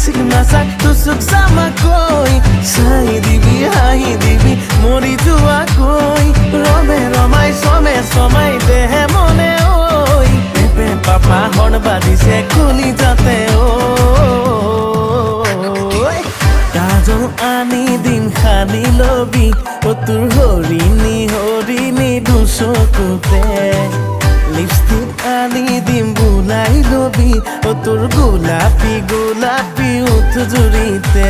চিকনাচা তুচুক জামাকৈ চাই দিবি হাঁহি দিবি মৰি যোৱাকৈ ৰমে ৰমাই চমাই দেহে মনে ঐ পেপে পাপা হৰ্ণ বাজিছে খুলি যাতে ঐ কাজল আনি দিম সানি লবি অ তোৰ হৰিণী দুচকুতে লিপষ্টিক আনি দিম বুলাই লবি অ তোৰ গোলাপী ওঠ জুৰিতে